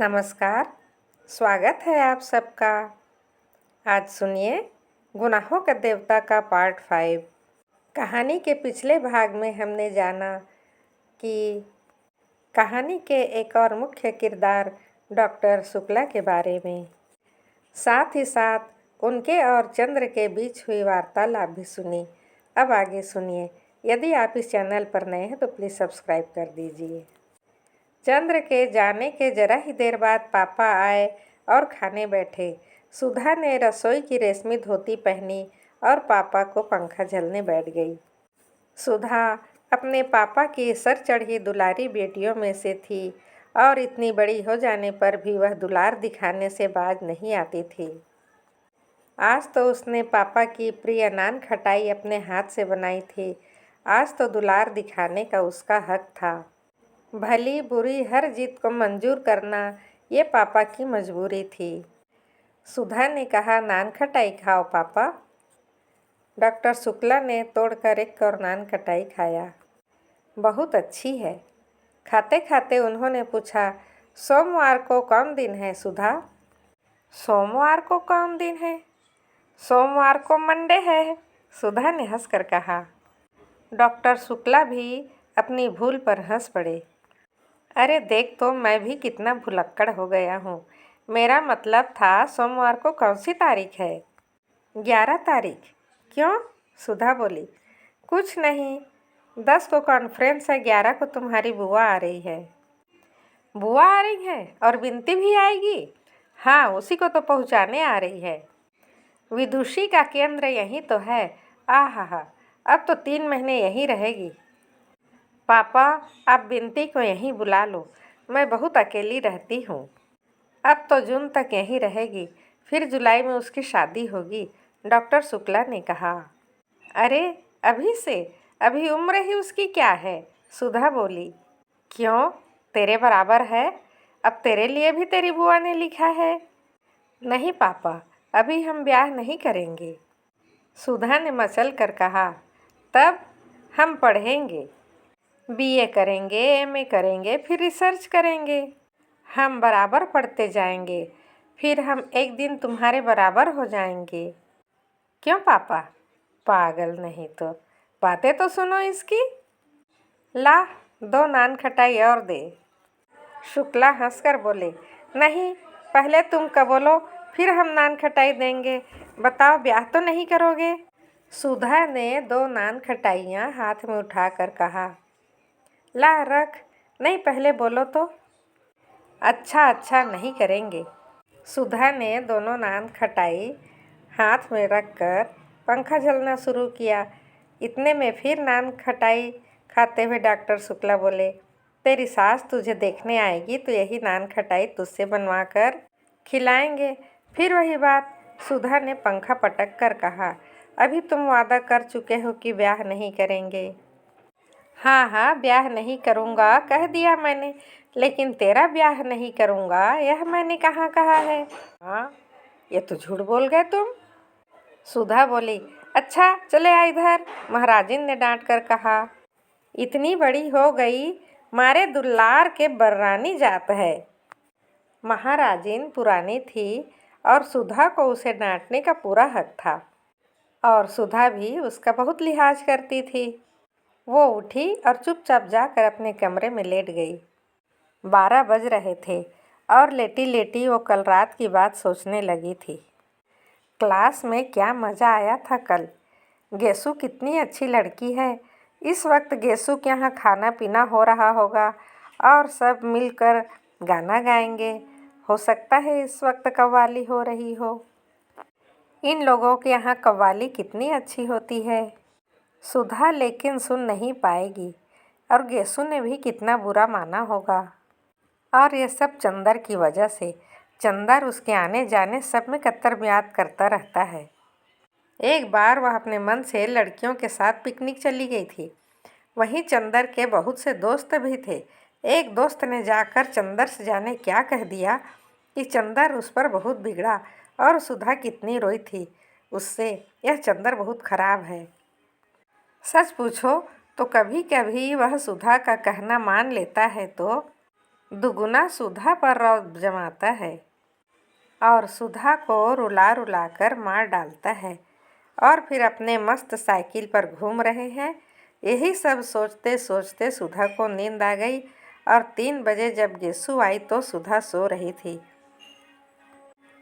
नमस्कार। स्वागत है आप सबका। आज सुनिए गुनाहों का देवता का पार्ट 5। कहानी के पिछले भाग में हमने जाना कि कहानी के एक और मुख्य किरदार डॉक्टर शुक्ला के बारे में, साथ ही साथ उनके और चंद्र के बीच हुई वार्तालाप भी सुनी। अब आगे सुनिए। यदि आप इस चैनल पर नए हैं तो प्लीज़ सब्सक्राइब कर दीजिए। चंद्र के जाने के जरा ही देर बाद पापा आए और खाने बैठे। सुधा ने रसोई की रेशमी धोती पहनी और पापा को पंखा झलने बैठ गई। सुधा अपने पापा की सर चढ़ी दुलारी बेटियों में से थी और इतनी बड़ी हो जाने पर भी वह दुलार दिखाने से बाज नहीं आती थी। आज तो उसने पापा की प्रिय नान खटाई अपने हाथ से बनाई थी। आज तो दुलार दिखाने का उसका हक था। भली बुरी हर जिद को मंजूर करना ये पापा की मजबूरी थी। सुधा ने कहा, नान खटाई खाओ पापा। डॉक्टर शुक्ला ने तोड़कर एक और नान खटाई खाया। बहुत अच्छी है। खाते खाते उन्होंने पूछा, सोमवार को कौन दिन है सुधा? सोमवार को कौन दिन है? सोमवार को मंडे है, सुधा ने हंसकर कहा। डॉक्टर शुक्ला भी अपनी भूल पर हंस पड़े। अरे देख तो, मैं भी कितना भुलक्कड़ हो गया हूँ। मेरा मतलब था सोमवार को कौन सी तारीख है? 11 तारीख। क्यों? सुधा बोली। कुछ नहीं, 10 को कॉन्फ्रेंस है, 11 को तुम्हारी बुआ आ रही है। बुआ आ रही है और बिनती भी आएगी? हाँ, उसी को तो पहुँचाने आ रही है। विदुषी का केंद्र यही तो है। आहा, अब तो 3 महीने यहीं रहेगी। पापा, आप बिनती को यहीं बुला लो। मैं बहुत अकेली रहती हूँ। अब तो जून तक यहीं रहेगी, फिर जुलाई में उसकी शादी होगी, डॉक्टर शुक्ला ने कहा। अरे अभी से? अभी उम्र ही उसकी क्या है? सुधा बोली। क्यों, तेरे बराबर है? अब तेरे लिए भी तेरी बुआ ने लिखा है। नहीं पापा, अभी हम ब्याह नहीं करेंगे, सुधा ने मचल कर कहा। तब हम पढ़ेंगे, बीए करेंगे, एमए करेंगे, फिर रिसर्च करेंगे। हम बराबर पढ़ते जाएंगे, फिर हम एक दिन तुम्हारे बराबर हो जाएंगे। क्यों पापा? पागल नहीं तो। बातें तो सुनो इसकी। ला, 2 नान खटाई और दे। शुक्ला हंसकर बोले। नहीं, पहले तुम कबोलो, फिर हम नान खटाई देंगे। बताओ, ब्याह तो नहीं करोगे? सुधा ने 2 नान खटाइयाँ हाथ में उठाकर कहा। ला रख। नहीं, पहले बोलो तो। अच्छा, नहीं करेंगे। सुधा ने दोनों नान खटाई हाथ में रखकर पंखा झलना शुरू किया। इतने में फिर नान खटाई खाते हुए डॉक्टर शुक्ला बोले, तेरी सास तुझे देखने आएगी तो यही नान खटाई तुझसे बनवा कर खिलाएंगे। फिर वही बात, सुधा ने पंखा पटक कर कहा। अभी तुम वादा कर चुके हो कि ब्याह नहीं करेंगे। हाँ, ब्याह नहीं करूँगा कह दिया मैंने, लेकिन तेरा ब्याह नहीं करूँगा यह मैंने कहाँ कहा है? हाँ, ये तो झूठ बोल गए तुम। सुधा बोली। अच्छा चले आ इधर, महाराजिन ने डांट कर कहा। इतनी बड़ी हो गई, मारे दुलार के बर्रानी जात है। महाराजिन पुरानी थी और सुधा को उसे डांटने का पूरा हक था, और सुधा भी उसका बहुत लिहाज करती थी। वो उठी और चुपचाप जाकर अपने कमरे में लेट गई। 12 बज रहे थे और लेटी लेटी वो कल रात की बात सोचने लगी थी। क्लास में क्या मज़ा आया था कल। गेसु कितनी अच्छी लड़की है। इस वक्त गेसु के यहाँ खाना पीना हो रहा होगा और सब मिलकर गाना गाएंगे। हो सकता है इस वक्त कव्वाली हो रही हो। इन लोगों के यहाँ कव्वाली कितनी अच्छी होती है। सुधा लेकिन सुन नहीं पाएगी, और गेसु ने भी कितना बुरा माना होगा। और ये सब चंदर की वजह से। चंदर उसके आने जाने सब में कत्तर याद करता रहता है। एक बार वह अपने मन से लड़कियों के साथ पिकनिक चली गई थी। वहीं चंदर के बहुत से दोस्त भी थे। एक दोस्त ने जाकर चंदर से जाने क्या कह दिया कि चंदर उस पर बहुत बिगड़ा, और सुधा कितनी रोई थी उससे। यह चंदर बहुत खराब है। सच पूछो तो कभी कभी वह सुधा का कहना मान लेता है तो दुगुना सुधा पर रौब जमाता है और सुधा को रुला रुला कर मार डालता है और फिर अपने मस्त साइकिल पर घूम रहे हैं। यही सब सोचते सोचते सुधा को नींद आ गई और 3 बजे जब गेसु आई तो सुधा सो रही थी।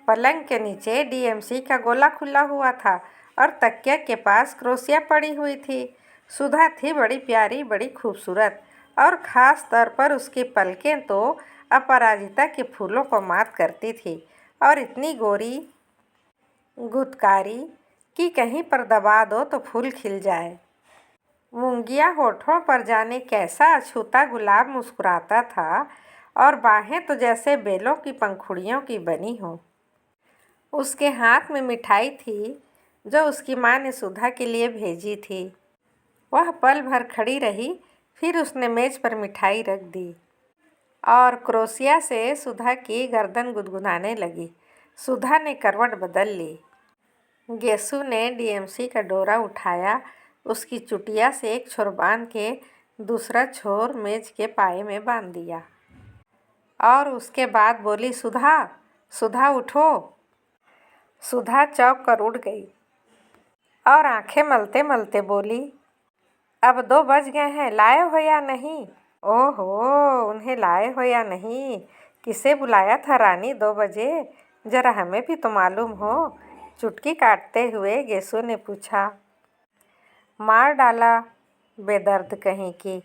पलंग के नीचे डीएमसी का गोला खुला हुआ था और तकिया के पास क्रोशिया पड़ी हुई थी। सुधा थी बड़ी प्यारी, बड़ी खूबसूरत और ख़ास तौर पर उसकी पलकें तो अपराजिता के फूलों को मात करती थी और इतनी गोरी गुदकारी कि कहीं पर दबा दो तो फूल खिल जाए। मूंगिया होठों पर जाने कैसा अछूता गुलाब मुस्कुराता था और बाहें तो जैसे बेलों की पंखुड़ियों की बनी हों। उसके हाथ में मिठाई थी जो उसकी माँ ने सुधा के लिए भेजी थी। वह पल भर खड़ी रही, फिर उसने मेज़ पर मिठाई रख दी और क्रोशिया से सुधा की गर्दन गुदगुदाने लगी। सुधा ने करवट बदल ली। गेसु ने डीएमसी का डोरा उठाया, उसकी चुटिया से एक छोर बांध के दूसरा छोर मेज के पाए में बांध दिया और उसके बाद बोली, सुधा, सुधा उठो। सुधा चौंक कर उठ गई और आंखें मलते मलते बोली, अब 2 बज गए हैं, लाए हो या नहीं? ओहो, उन्हें लाए हो या नहीं? किसे बुलाया था रानी 2 बजे? जरा हमें भी तो मालूम हो। चुटकी काटते हुए गेसु ने पूछा। मार डाला बेदर्द कहीं की।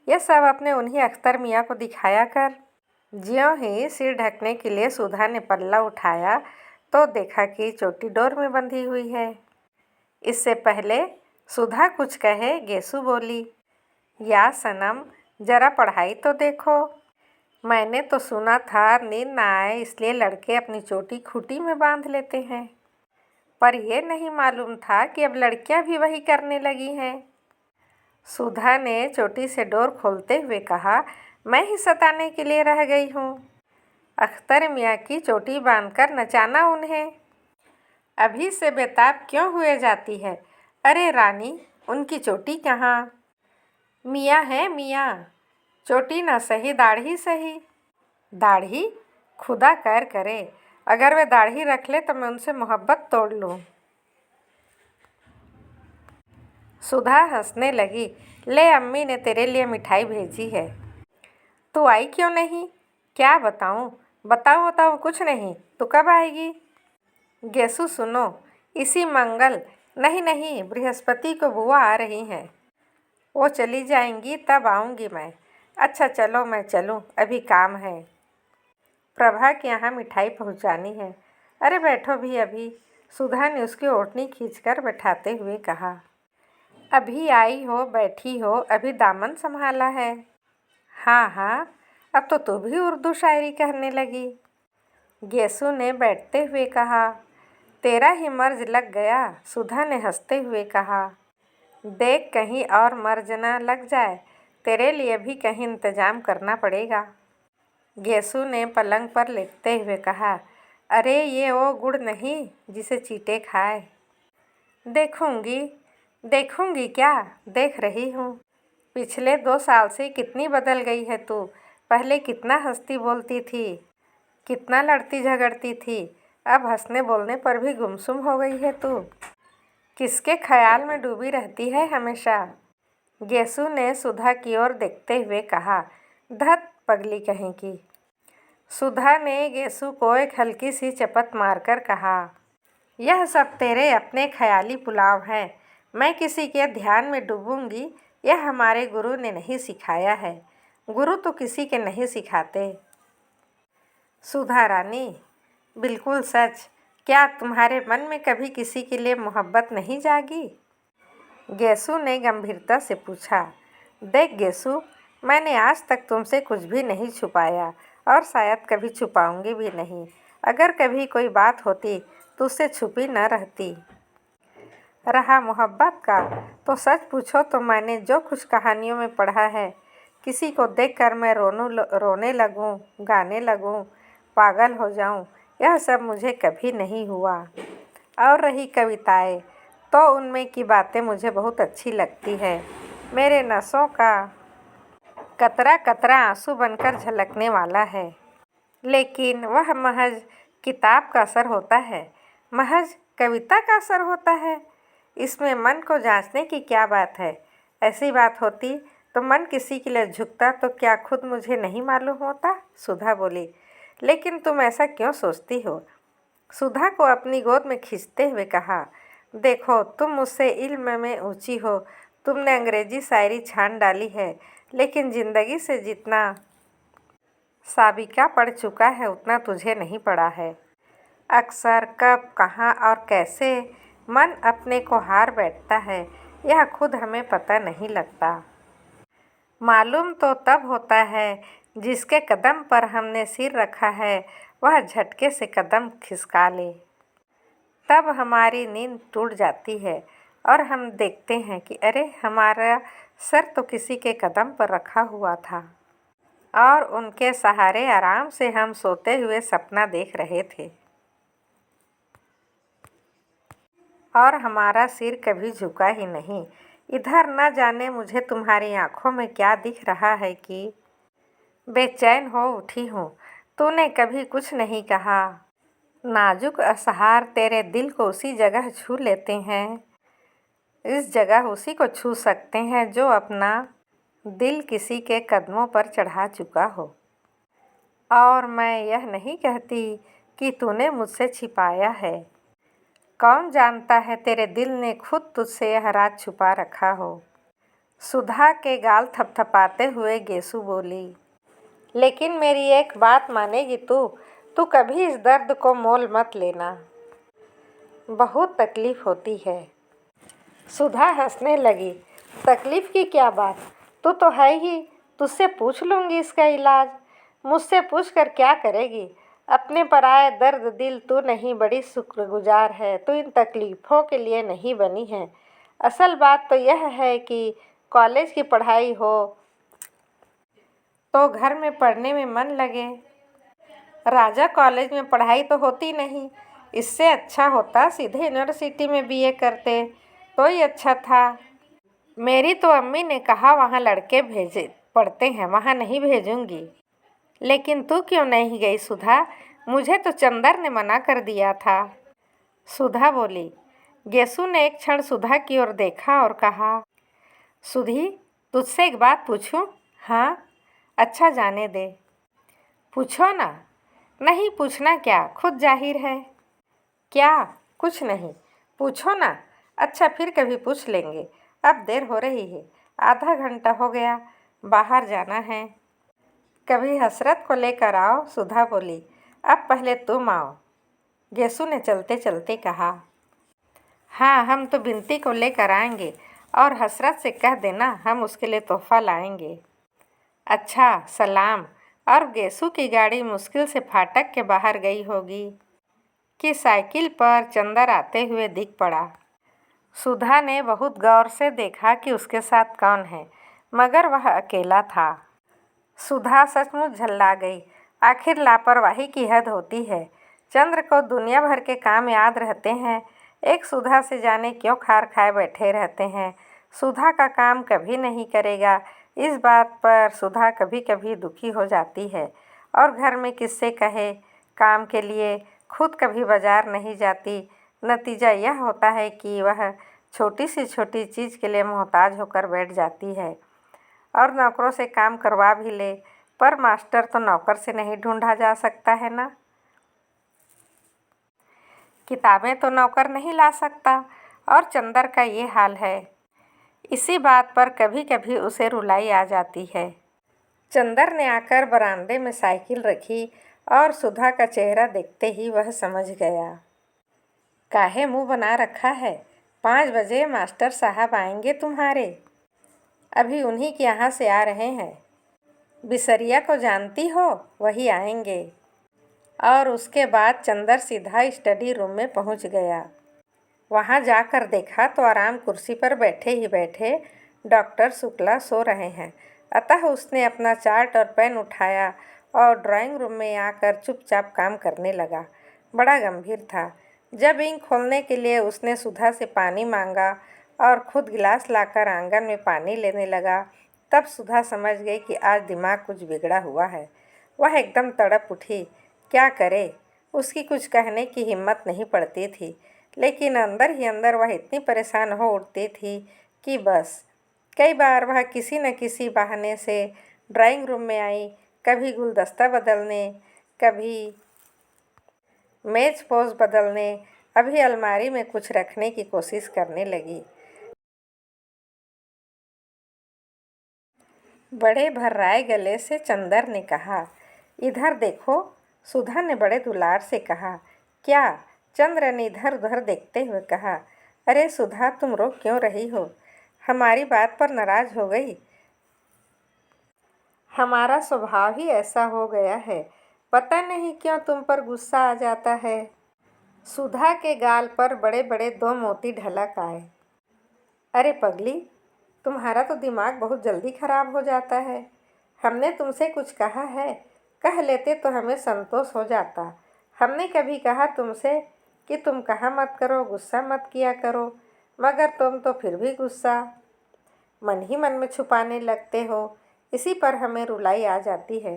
ये सब अपने उन्हीं अख्तर मियाँ को दिखाया कर। ज्यों ही सिर ढकने के लिए सुधा ने पल्ला उठाया तो देखा कि चोटी डोर में बंधी हुई है। इससे पहले सुधा कुछ कहे गेसु बोली, या सनम, जरा पढ़ाई तो देखो। मैंने तो सुना था नींद ना आए इसलिए लड़के अपनी चोटी खूंटी में बांध लेते हैं, पर यह नहीं मालूम था कि अब लड़कियां भी वही करने लगी हैं। सुधा ने चोटी से डोर खोलते हुए कहा, मैं ही सताने के लिए रह गई हूँ। अख्तर मियाँ की चोटी बांधकर नचाना उन्हें। अभी से बेताब क्यों हुए जाती है? अरे रानी, उनकी चोटी कहाँ? मियाँ है मियाँ, चोटी न सही दाढ़ी सही। दाढ़ी? खुदा खैर करे, अगर वे दाढ़ी रख ले तो मैं उनसे मोहब्बत तोड़ लूँ। सुधा हंसने लगी, ले अम्मी ने तेरे लिए मिठाई भेजी है। तू आई क्यों नहीं? क्या बताऊँ? बताओ बताओ, कुछ नहीं। तू कब आएगी? गेसु सुनो, इसी मंगल, नहीं नहीं, बृहस्पति को बुआ आ रही हैं। वो चली जाएंगी तब आऊँगी मैं। अच्छा चलो मैं चलूँ, अभी काम है। प्रभा के यहाँ मिठाई पहुँचानी है। अरे बैठो भी अभी, सुधा ने उसकी ओढ़नी खींचकर बैठाते हुए कहा। अभी आई हो, बैठी हो, अभी दामन संभाला है। हाँ हाँ, अब तो तू भी उर्दू शायरी कहने लगी। गेसु ने बैठते हुए कहा। तेरा ही मर्ज लग गया, सुधा ने हंसते हुए कहा। देख कहीं और मर्ज ना लग जाए, तेरे लिए भी कहीं इंतजाम करना पड़ेगा। गेसु ने पलंग पर लेटते हुए कहा। अरे ये वो गुड़ नहीं जिसे चींटे खाए। देखूंगी देखूंगी क्या, देख रही हूँ। पिछले 2 साल से कितनी बदल गई है तू। पहले कितना हंसती बोलती थी, कितना लड़ती झगड़ती थी, अब हंसने बोलने पर भी गुमसुम हो गई है तू। किसके ख्याल में डूबी रहती है हमेशा? गेसु ने सुधा की ओर देखते हुए कहा। धत पगली कहीं की। सुधा ने गेसु को एक हल्की सी चपत मारकर कहा। यह सब तेरे अपने ख्याली पुलाव हैं। मैं किसी के ध्यान में डूबूंगी, यह हमारे गुरु ने नहीं सिखाया है। गुरु तो किसी के नहीं सिखाते। सुधा रानी, बिल्कुल सच। क्या तुम्हारे मन में कभी किसी के लिए मोहब्बत नहीं जागी? गेसु ने गंभीरता से पूछा। देख गेसु, मैंने आज तक तुमसे कुछ भी नहीं छुपाया और शायद कभी छुपाऊंगी भी नहीं। अगर कभी कोई बात होती तो उससे छुपी न रहती। रहा मोहब्बत का, तो सच पूछो तो मैंने जो कुछ कहानियों में पढ़ा है, किसी को देखकर मैं रोने लगूं, गाने लगूं, पागल हो जाऊं, यह सब मुझे कभी नहीं हुआ। और रही कविताएं, तो उनमें की बातें मुझे बहुत अच्छी लगती है। मेरे नसों का कतरा कतरा आंसू बनकर झलकने वाला है। लेकिन वह महज किताब का असर होता है, महज कविता का असर होता है। इसमें मन को जांचने की क्या बात है? ऐसी बात होती तो मन किसी के लिए झुकता तो क्या खुद मुझे नहीं मालूम होता? सुधा बोली। लेकिन तुम ऐसा क्यों सोचती हो? सुधा को अपनी गोद में खींचते हुए कहा, देखो तुम मुझसे इल्म में ऊंची हो, तुमने अंग्रेजी शायरी छान डाली है, लेकिन ज़िंदगी से जितना साबिका पढ़ चुका है उतना तुझे नहीं पड़ा है। अक्सर कब, कहाँ और कैसे मन अपने को हार बैठता है, यह खुद हमें पता नहीं लगता। मालूम तो तब होता है जिसके कदम पर हमने सिर रखा है वह झटके से कदम खिसका ले। तब हमारी नींद टूट जाती है और हम देखते हैं कि अरे हमारा सर तो किसी के कदम पर रखा हुआ था और उनके सहारे आराम से हम सोते हुए सपना देख रहे थे और हमारा सिर कभी झुका ही नहीं। इधर न जाने मुझे तुम्हारी आंखों में क्या दिख रहा है कि बेचैन हो उठी हूँ। तूने कभी कुछ नहीं कहा। नाजुक असहार तेरे दिल को उसी जगह छू लेते हैं, इस जगह उसी को छू सकते हैं जो अपना दिल किसी के कदमों पर चढ़ा चुका हो। और मैं यह नहीं कहती कि तूने मुझसे छिपाया है। कौन जानता है तेरे दिल ने खुद तुझसे यह राज छुपा रखा हो। सुधा के गाल थपथपाते हुए गेसु बोली। लेकिन मेरी एक बात मानेगी तू कभी इस दर्द को मोल मत लेना, बहुत तकलीफ़ होती है। सुधा हंसने लगी। तकलीफ़ की क्या बात, तू तो है ही, तुझसे पूछ लूँगी इसका इलाज। मुझसे पूछ कर क्या करेगी? अपने पराए दर्द दिल तू नहीं बड़ी शुक्रगुजार है, तू इन तकलीफ़ों के लिए नहीं बनी है। असल बात तो यह है कि कॉलेज की पढ़ाई हो तो घर में पढ़ने में मन लगे। राजा कॉलेज में पढ़ाई तो होती नहीं, इससे अच्छा होता सीधे यूनिवर्सिटी में बीए करते तो ही अच्छा था। मेरी तो अम्मी ने कहा वहाँ लड़के भेजे पढ़ते हैं, वहाँ नहीं भेजूंगी। लेकिन तू क्यों नहीं गई सुधा? मुझे तो चंदर ने मना कर दिया था। सुधा बोली। गेसु ने एक क्षण सुधा की ओर देखा और कहा, सुधी तुझसे एक बात पूछूं? हाँ। अच्छा जाने दे। पूछो ना। नहीं पूछना क्या, खुद जाहिर है। क्या? कुछ नहीं, पूछो ना। अच्छा फिर कभी पूछ लेंगे, अब देर हो रही है, आधा घंटा हो गया, बाहर जाना है। कभी हसरत को लेकर आओ, सुधा बोली। अब पहले तुम आओ, गेसु ने चलते चलते कहा। हाँ हम तो बिनती को लेकर आएंगे और हसरत से कह देना हम उसके लिए तोहफा लाएंगे। अच्छा सलाम। और गेसु की गाड़ी मुश्किल से फाटक के बाहर गई होगी कि साइकिल पर चंदर आते हुए दिख पड़ा। सुधा ने बहुत गौर से देखा कि उसके साथ कौन है, मगर वह अकेला था। सुधा सचमुच झल्ला गई। आखिर लापरवाही की हद होती है। चंद्र को दुनिया भर के काम याद रहते हैं, एक सुधा से जाने क्यों खार खाए बैठे रहते हैं। सुधा का काम कभी नहीं करेगा, इस बात पर सुधा कभी कभी दुखी हो जाती है और घर में किससे कहे काम के लिए, खुद कभी बाजार नहीं जाती। नतीजा यह होता है कि वह छोटी सी छोटी चीज़ के लिए मोहताज होकर बैठ जाती है और नौकरों से काम करवा भी ले, पर मास्टर तो नौकर से नहीं ढूंढा जा सकता है ना। किताबें तो नौकर नहीं ला सकता और चंदर का ये हाल है। इसी बात पर कभी कभी उसे रुलाई आ जाती है। चंदर ने आकर बरामदे में साइकिल रखी और सुधा का चेहरा देखते ही वह समझ गया। काहे मुंह बना रखा है? 5 बजे मास्टर साहब आएंगे तुम्हारे, अभी उन्हीं के यहाँ से आ रहे हैं। बिसरिया को जानती हो, वही आएंगे। और उसके बाद चंदर सीधा स्टडी रूम में पहुँच गया। वहाँ जाकर देखा तो आराम कुर्सी पर बैठे ही बैठे डॉक्टर शुक्ला सो रहे हैं। अतः उसने अपना चार्ट और पेन उठाया और ड्राइंग रूम में आकर चुपचाप काम करने लगा। बड़ा गंभीर था। जब इंक खोलने के लिए उसने सुधा से पानी मांगा और खुद गिलास लाकर आंगन में पानी लेने लगा तब सुधा समझ गई कि आज दिमाग कुछ बिगड़ा हुआ है। वह एकदम तड़प उठी। क्या करे, उसकी कुछ कहने की हिम्मत नहीं पड़ती थी, लेकिन अंदर ही अंदर वह इतनी परेशान हो उठती थी कि बस। कई बार वह किसी न किसी बहाने से ड्राइंग रूम में आई, कभी गुलदस्ता बदलने, कभी मेज पोज बदलने, अभी अलमारी में कुछ रखने की कोशिश करने लगी। बड़े भर्राए गले से चंदर ने कहा, इधर देखो। सुधा ने बड़े दुलार से कहा। क्या? चंद्र ने इधर उधर देखते हुए कहा। अरे सुधा, तुम रो क्यों रही हो? हमारी बात पर नाराज हो गई? हमारा स्वभाव ही ऐसा हो गया है, पता नहीं क्यों तुम पर गुस्सा आ जाता है। सुधा के गाल पर बड़े बड़े दो मोती ढलक आए। अरे पगली, तुम्हारा तो दिमाग बहुत जल्दी खराब हो जाता है। हमने तुमसे कुछ कहा है? कह लेते तो हमें संतोष हो जाता। हमने कभी कहा तुमसे कि तुम कहा मत करो, गुस्सा मत किया करो, मगर तुम तो फिर भी गुस्सा मन ही मन में छुपाने लगते हो। इसी पर हमें रुलाई आ जाती है।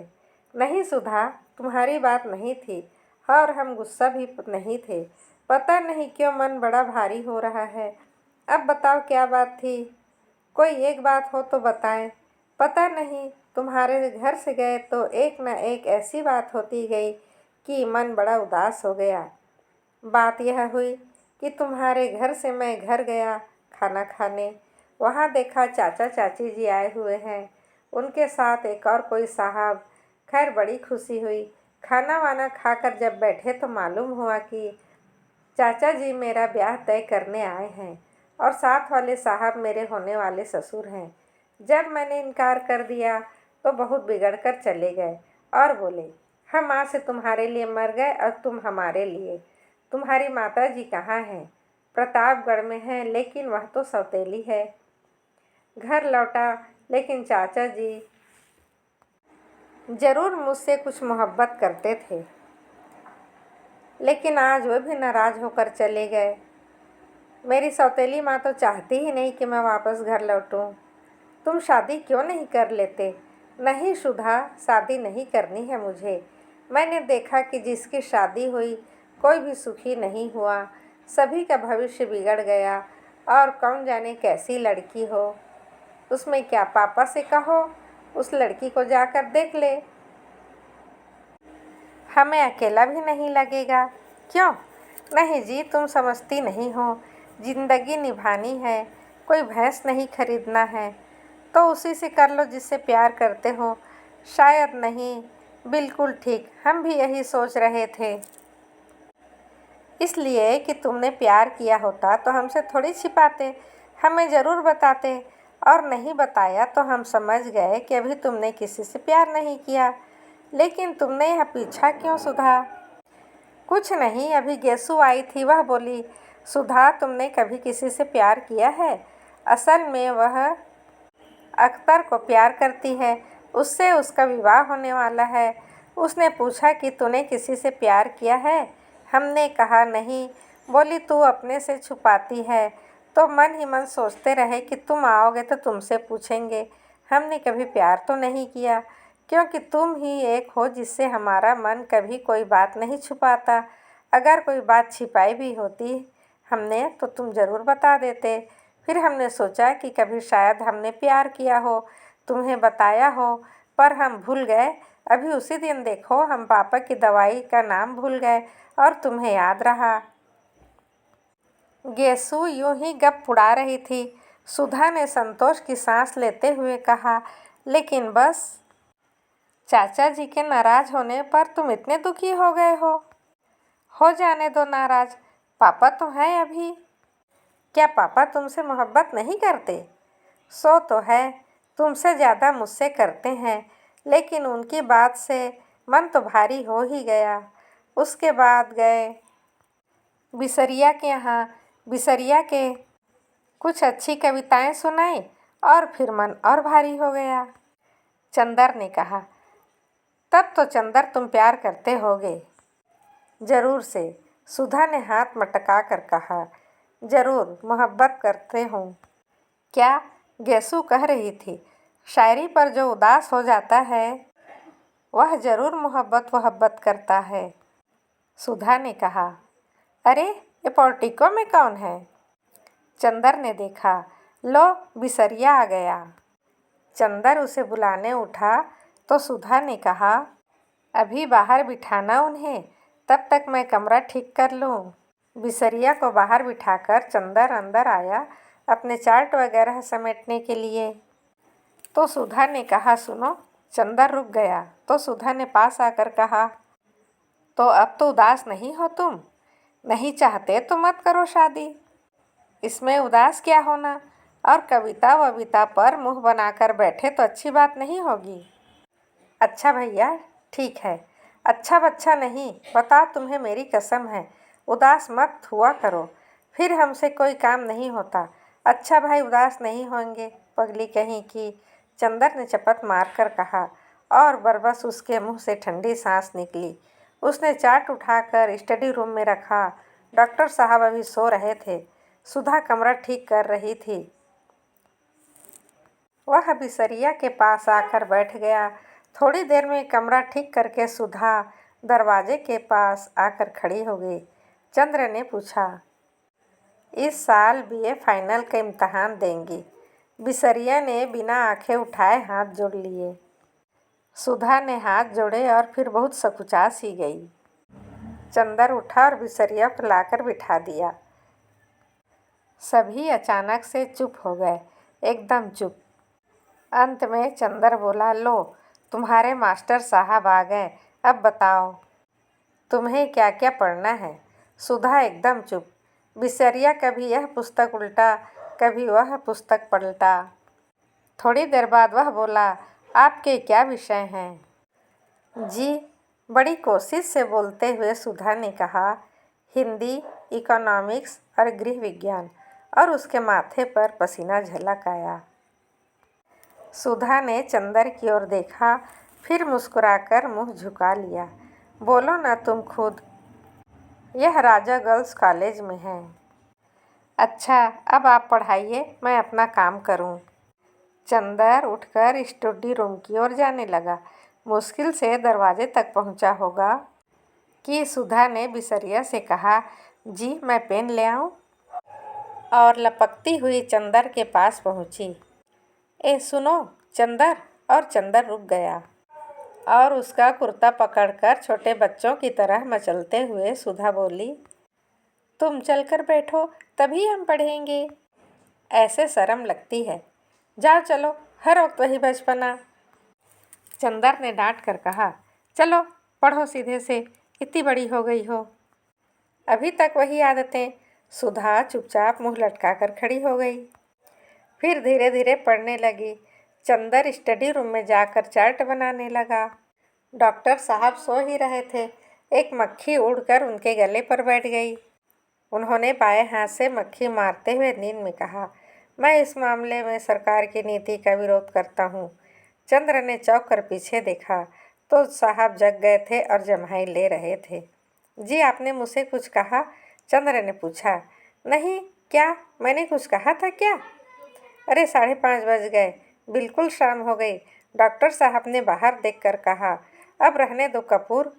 नहीं सुधा, तुम्हारी बात नहीं थी और हम गुस्सा भी नहीं थे। पता नहीं क्यों मन बड़ा भारी हो रहा है। अब बताओ क्या बात थी? कोई एक बात हो तो बताएं। पता नहीं, तुम्हारे घर से गए तो एक न एक ऐसी बात होती गई कि मन बड़ा उदास हो गया। बात यह हुई कि तुम्हारे घर से मैं घर गया खाना खाने। वहाँ देखा चाचा चाची जी आए हुए हैं, उनके साथ एक और कोई साहब। खैर बड़ी खुशी हुई। खाना वाना खाकर जब बैठे तो मालूम हुआ कि चाचा जी मेरा ब्याह तय करने आए हैं और साथ वाले साहब मेरे होने वाले ससुर हैं। जब मैंने इनकार कर दिया तो बहुत बिगड़ कर चले गए और बोले, हम माँ से तुम्हारे लिए मर गए और तुम हमारे लिए। तुम्हारी माता जी कहाँ हैं? प्रतापगढ़ में हैं, लेकिन वह तो सौतेली है। घर लौटा, लेकिन चाचा जी जरूर मुझसे कुछ मोहब्बत करते थे, लेकिन आज वे भी नाराज होकर चले गए। मेरी सौतेली माँ तो चाहती ही नहीं कि मैं वापस घर लौटूं। तुम शादी क्यों नहीं कर लेते? नहीं सुधा, शादी नहीं करनी है मुझे। मैंने देखा कि जिसकी शादी हुई कोई भी सुखी नहीं हुआ, सभी का भविष्य बिगड़ गया। और कौन जाने कैसी लड़की हो। उसमें क्या, पापा से कहो उस लड़की को जाकर देख ले, हमें अकेला भी नहीं लगेगा। क्यों? नहीं जी, तुम समझती नहीं हो। जिंदगी निभानी है, कोई भैंस नहीं खरीदना है। तो उसी से कर लो जिससे प्यार करते हो। शायद नहीं, बिल्कुल ठीक, हम भी यही सोच रहे थे। इसलिए कि तुमने प्यार किया होता तो हमसे थोड़ी छिपाते, हमें ज़रूर बताते। और नहीं बताया तो हम समझ गए कि अभी तुमने किसी से प्यार नहीं किया। लेकिन तुमने यह पीछा क्यों सुधा? कुछ नहीं, अभी गेसु आई थी, वह बोली, सुधा तुमने कभी किसी से प्यार किया है? असल में वह अख्तर को प्यार करती है, उससे उसका विवाह होने वाला है। उसने पूछा कि तूने किसी से प्यार किया है? हमने कहा नहीं। बोली तू अपने से छुपाती है। तो मन ही मन सोचते रहे कि तुम आओगे तो तुमसे पूछेंगे। हमने कभी प्यार तो नहीं किया, क्योंकि तुम ही एक हो जिससे हमारा मन कभी कोई बात नहीं छुपाता। अगर कोई बात छिपाई भी होती हमने तो तुम ज़रूर बता देते। फिर हमने सोचा कि कभी शायद हमने प्यार किया हो, तुम्हें बताया हो, पर हम भूल गए। अभी उसी दिन देखो, हम पापा की दवाई का नाम भूल गए और तुम्हें याद रहा। गेसु यूं ही गप उड़ा रही थी। सुधा ने संतोष की सांस लेते हुए कहा, लेकिन बस चाचा जी के नाराज होने पर तुम इतने दुखी हो गए हो जाने दो नाराज, पापा तो हैं अभी। क्या पापा तुमसे मोहब्बत नहीं करते? सो तो है, तुमसे ज़्यादा मुझसे करते हैं, लेकिन उनकी बात से मन तो भारी हो ही गया। उसके बाद गए बिसरिया के यहाँ। बिसरिया के कुछ अच्छी कविताएं सुनाई और फिर मन और भारी हो गया। चंदर ने कहा, तब तो चंदर तुम प्यार करते होगे? ज़रूर से, सुधा ने हाथ मटका कर कहा। ज़रूर, मोहब्बत करते हूँ। क्या? गेसु कह रही थी। शायरी पर जो उदास हो जाता है वह ज़रूर मोहब्बत करता है। सुधा ने कहा, अरे ये पोर्टिको में कौन है? चंदर ने देखा, लो बिसरिया आ गया। चंदर उसे बुलाने उठा तो सुधा ने कहा, अभी बाहर बिठाना उन्हें, तब तक मैं कमरा ठीक कर लूँ। बिसरिया को बाहर बिठाकर चंदर अंदर आया अपने चार्ट वगैरह समेटने के लिए। तो सुधा ने कहा, सुनो। चंदर रुक गया तो सुधा ने पास आकर कहा, तो अब तो उदास नहीं हो तुम? नहीं चाहते तो मत करो शादी, इसमें उदास क्या होना। और कविता वविता पर मुंह बनाकर बैठे तो अच्छी बात नहीं होगी। अच्छा भैया, ठीक है। अच्छा बच्चा नहीं, बताओ तुम्हें मेरी कसम है, उदास मत हुआ करो, फिर हमसे कोई काम नहीं होता। अच्छा भाई, उदास नहीं होंगे, पगली कहीं की, चंदर ने चपत मारकर कहा। और बरबस उसके मुंह से ठंडी सांस निकली। उसने चार्ट उठाकर स्टडी रूम में रखा। डॉक्टर साहब अभी सो रहे थे। सुधा कमरा ठीक कर रही थी। वह बिसरिया के पास आकर बैठ गया। थोड़ी देर में कमरा ठीक करके सुधा दरवाजे के पास आकर खड़ी हो गई। चंद्र ने पूछा, इस साल बीए फाइनल का इम्तहान देंगी? बिसरिया ने बिना आंखें उठाए हाथ जोड़ लिए। सुधा ने हाथ जोड़े और फिर बहुत सकुचा सी गई। चंदर उठा और बिसरिया को लाकर बिठा दिया। सभी अचानक से चुप हो गए, एकदम चुप। अंत में चंदर बोला, लो तुम्हारे मास्टर साहब आ गए, अब बताओ तुम्हें क्या क्या पढ़ना है? सुधा एकदम चुप। बिसरिया कभी यह पुस्तक उल्टा कभी वह पुस्तक पलटा। थोड़ी देर बाद वह बोला, आपके क्या विषय हैं? जी, बड़ी कोशिश से बोलते हुए सुधा ने कहा, हिंदी, इकोनॉमिक्स और गृह विज्ञान। और उसके माथे पर पसीना झलक आया। सुधा ने चंदर की ओर देखा, फिर मुस्कुराकर मुंह झुका लिया। बोलो ना तुम खुद, यह राजा गर्ल्स कॉलेज में है। अच्छा, अब आप पढ़ाइए, मैं अपना काम करूं। चंदर उठकर स्टडी रूम की ओर जाने लगा। मुश्किल से दरवाजे तक पहुंचा होगा कि सुधा ने बिसरिया से कहा, जी मैं पेन ले आऊं? और लपकती हुई चंदर के पास पहुंची। ए सुनो चंदर। और चंदर रुक गया और उसका कुर्ता पकड़कर छोटे बच्चों की तरह मचलते हुए सुधा बोली, तुम चलकर बैठो, तभी हम पढ़ेंगे। ऐसे शर्म लगती है, जाओ चलो, हर वक्त वही बचपना। चंदर ने डांट कर कहा, चलो पढ़ो सीधे से, इतनी बड़ी हो गई हो, अभी तक वही आदतें। सुधा चुपचाप मुंह लटकाकर खड़ी हो गई। फिर धीरे धीरे पढ़ने लगी। चंदर स्टडी रूम में जाकर चार्ट बनाने लगा। डॉक्टर साहब सो ही रहे थे। एक मक्खी उड़कर उनके गले पर बैठ गई। उन्होंने बाएं हाथ से मक्खी मारते हुए नींद में कहा, मैं इस मामले में सरकार की नीति का विरोध करता हूँ। चंद्र ने चौंक कर पीछे देखा तो साहब जग गए थे और जम्हाई ले रहे थे। जी आपने मुझसे कुछ कहा? चंद्र ने पूछा। नहीं, क्या मैंने कुछ कहा था क्या? अरे 5:30 बज गए, बिल्कुल शाम हो गई। डॉक्टर साहब ने बाहर देखकर कहा, अब रहने दो कपूर।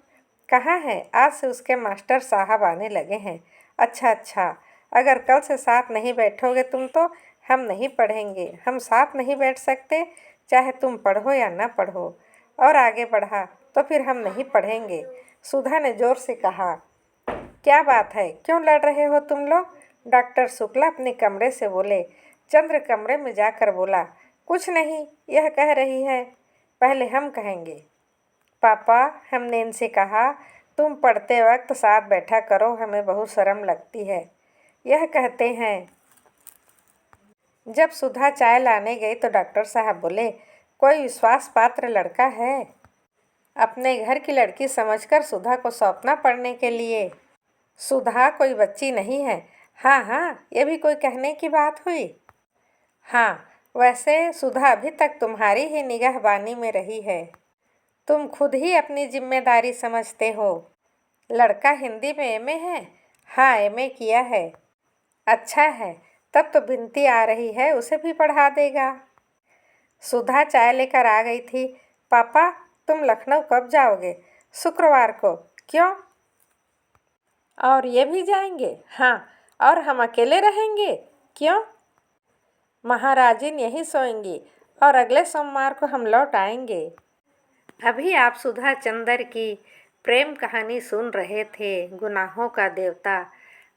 कहाँ है? आज से उसके मास्टर साहब आने लगे हैं। अच्छा अच्छा, अगर कल से साथ नहीं बैठोगे तुम तो हम नहीं पढ़ेंगे। हम साथ नहीं बैठ सकते, चाहे तुम पढ़ो या ना पढ़ो। और आगे बढ़ा तो फिर हम नहीं पढ़ेंगे। सुधा ने जोर से कहा, क्या बात है, क्यों लड़ रहे हो तुम लोग? डॉक्टर शुक्ला अपने कमरे से बोले। चंद्र कमरे में जाकर बोला, कुछ नहीं, यह कह रही है, पहले हम कहेंगे। पापा, हमने इनसे कहा तुम पढ़ते वक्त साथ बैठा करो, हमें बहुत शर्म लगती है, यह कहते हैं। जब सुधा चाय लाने गई तो डॉक्टर साहब बोले, कोई विश्वास पात्र लड़का है? अपने घर की लड़की समझकर सुधा को सौंपना पढ़ने के लिए। सुधा कोई बच्ची नहीं है। हाँ हाँ, ये भी कोई कहने की बात हुई? हाँ, वैसे सुधा अभी तक तुम्हारी ही निगाहबानी में रही है। तुम खुद ही अपनी जिम्मेदारी समझते हो। लड़का हिंदी में एमए है? हाँ, एमए किया है। अच्छा है, तब तो बिनती आ रही है, उसे भी पढ़ा देगा। सुधा चाय लेकर आ गई थी। पापा, तुम लखनऊ कब जाओगे? शुक्रवार को। क्यों? और ये भी जाएंगे? हाँ। और हम अकेले रहेंगे? क्यों? महाराजिन यहीं सोएंगी और अगले सोमवार को हम लौट आएंगे। अभी आप सुधा चंद्र की प्रेम कहानी सुन रहे थे, गुनाहों का देवता।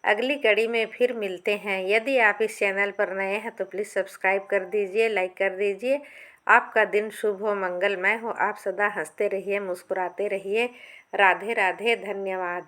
अगली कड़ी में फिर मिलते हैं। यदि आप इस चैनल पर नए हैं तो प्लीज़ सब्सक्राइब कर दीजिए, लाइक कर दीजिए। आपका दिन शुभ हो, मंगलमय हो। आप सदा हंसते रहिए, मुस्कुराते रहिए। राधे राधे, धन्यवाद।